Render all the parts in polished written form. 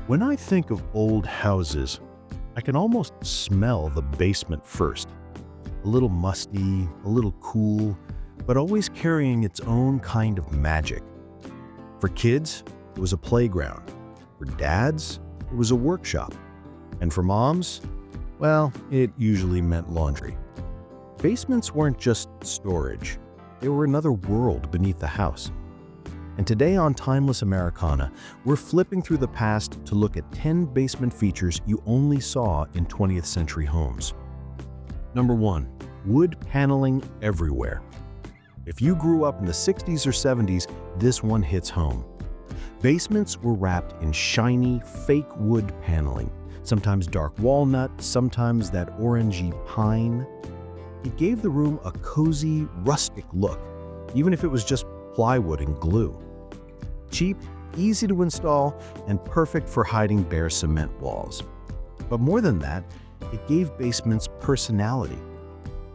When I think of old houses, I can almost smell the basement first. A little musty, a little cool, but always carrying its own kind of magic. For kids, it was a playground. For dads, it was a workshop. And for moms, well, it usually meant laundry. Basements weren't just storage. They were another world beneath the house. And today on Timeless Americana, we're flipping through the past to look at 10 basement features you only saw in 20th century homes. Number 1. Wood paneling everywhere. If you grew up in the 60s or 70s, this one hits home. Basements were wrapped in shiny, fake wood paneling, sometimes dark walnut, sometimes that orangey pine. It gave the room a cozy, rustic look, even if it was just plywood and glue. Cheap, easy to install, and perfect for hiding bare cement walls. But more than that, it gave basements personality.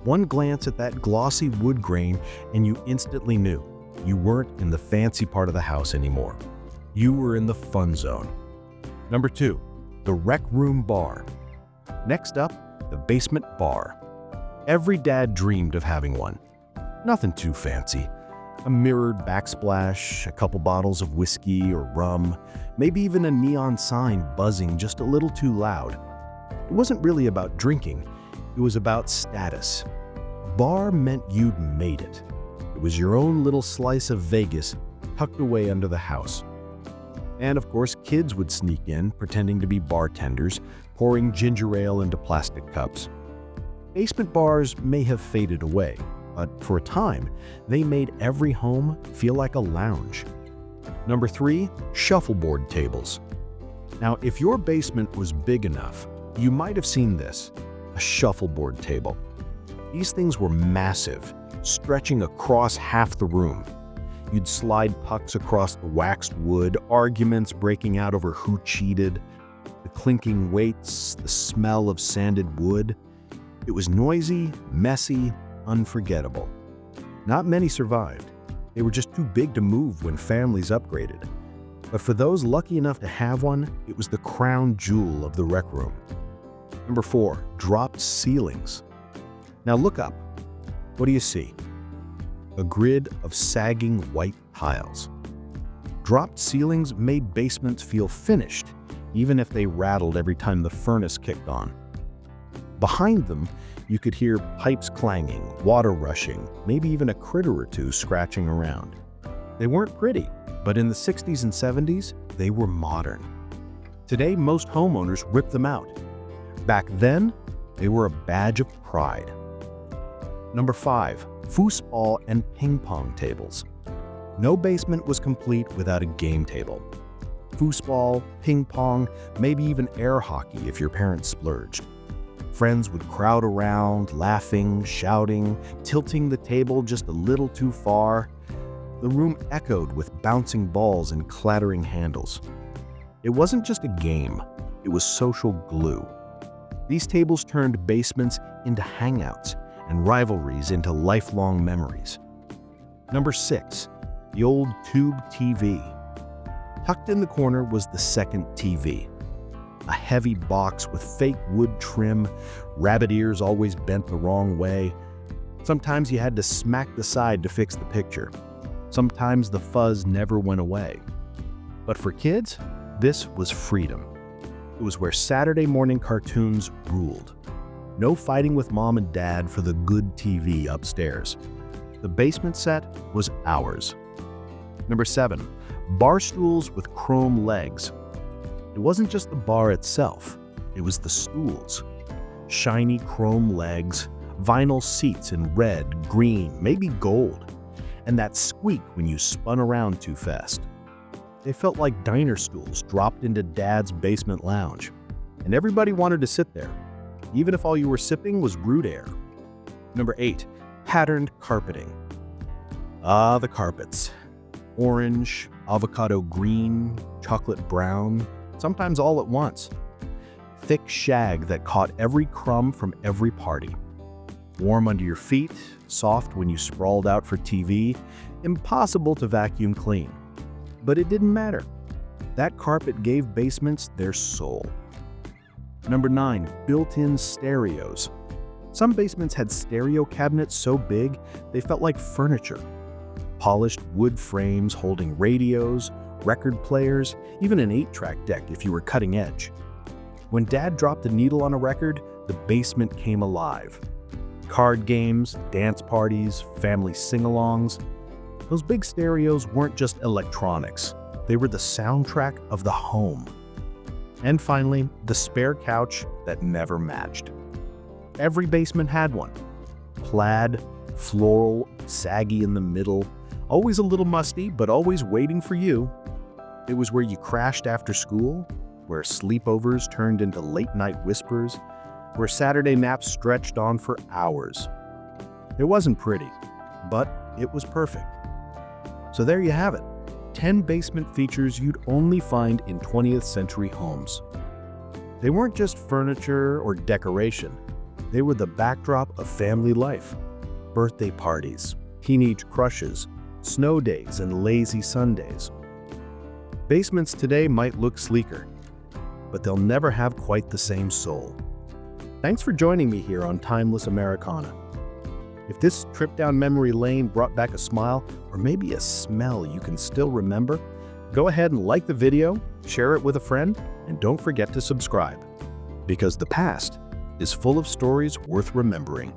One glance at that glossy wood grain and you instantly knew you weren't in the fancy part of the house anymore. You were in the fun zone. Number 2, the rec room bar. Next up, the basement bar. Every dad dreamed of having one. Nothing too fancy. A mirrored backsplash, a couple bottles of whiskey or rum, maybe even a neon sign buzzing just a little too loud. It wasn't really about drinking, it was about status. Bar meant you'd made it. It was your own little slice of Vegas tucked away under the house. And of course, kids would sneak in, pretending to be bartenders, pouring ginger ale into plastic cups. Basement bars may have faded away, but for a time, they made every home feel like a lounge. Number 3, shuffleboard tables. Now, if your basement was big enough, you might have seen this, a shuffleboard table. These things were massive, stretching across half the room. You'd slide pucks across the waxed wood, arguments breaking out over who cheated, the clinking weights, the smell of sanded wood. It was noisy, messy, unforgettable. Not many survived. They were just too big to move when families upgraded. But for those lucky enough to have one, it was the crown jewel of the rec room. Number 4, dropped ceilings. Now look up. What do you see? A grid of sagging white tiles. Dropped ceilings made basements feel finished, even if they rattled every time the furnace kicked on. Behind them, you could hear pipes clanging, water rushing, maybe even a critter or two scratching around. They weren't pretty, but in the 60s and 70s, they were modern. Today, most homeowners rip them out. Back then, they were a badge of pride. Number 5, foosball and ping pong tables. No basement was complete without a game table. Foosball, ping pong, maybe even air hockey if your parents splurged. Friends would crowd around, laughing, shouting, tilting the table just a little too far. The room echoed with bouncing balls and clattering handles. It wasn't just a game, it was social glue. These tables turned basements into hangouts and rivalries into lifelong memories. Number 6, the old tube TV. Tucked in the corner was the second TV. A heavy box with fake wood trim, rabbit ears always bent the wrong way. Sometimes you had to smack the side to fix the picture. Sometimes the fuzz never went away. But for kids, this was freedom. It was where Saturday morning cartoons ruled. No fighting with mom and dad for the good TV upstairs. The basement set was ours. Number 7, bar stools with chrome legs. It wasn't just the bar itself, it was the stools. Shiny chrome legs, vinyl seats in red, green, maybe gold, and that squeak when you spun around too fast. They felt like diner stools dropped into Dad's basement lounge, and everybody wanted to sit there, even if all you were sipping was root air. Number 8, patterned carpeting. Ah, the carpets. Orange, avocado green, chocolate brown, sometimes all at once. Thick shag that caught every crumb from every party. Warm under your feet, soft when you sprawled out for TV, impossible to vacuum clean. But it didn't matter. That carpet gave basements their soul. Number 9, built-in stereos. Some basements had stereo cabinets so big they felt like furniture. Polished wood frames holding radios, record players, even an 8-track deck if you were cutting edge. When Dad dropped the needle on a record, the basement came alive. Card games, dance parties, family sing-alongs. Those big stereos weren't just electronics. They were the soundtrack of the home. And finally, the spare couch that never matched. Every basement had one. Plaid, floral, saggy in the middle, always a little musty, but always waiting for you. It was where you crashed after school, where sleepovers turned into late-night whispers, where Saturday naps stretched on for hours. It wasn't pretty, but it was perfect. So there you have it, 10 basement features you'd only find in 20th century homes. They weren't just furniture or decoration. They were the backdrop of family life. Birthday parties, teenage crushes, snow days, and lazy Sundays. Basements today might look sleeker, but they'll never have quite the same soul. Thanks for joining me here on Timeless Americana. If this trip down memory lane brought back a smile or maybe a smell you can still remember, go ahead and like the video, share it with a friend, and don't forget to subscribe. Because the past is full of stories worth remembering.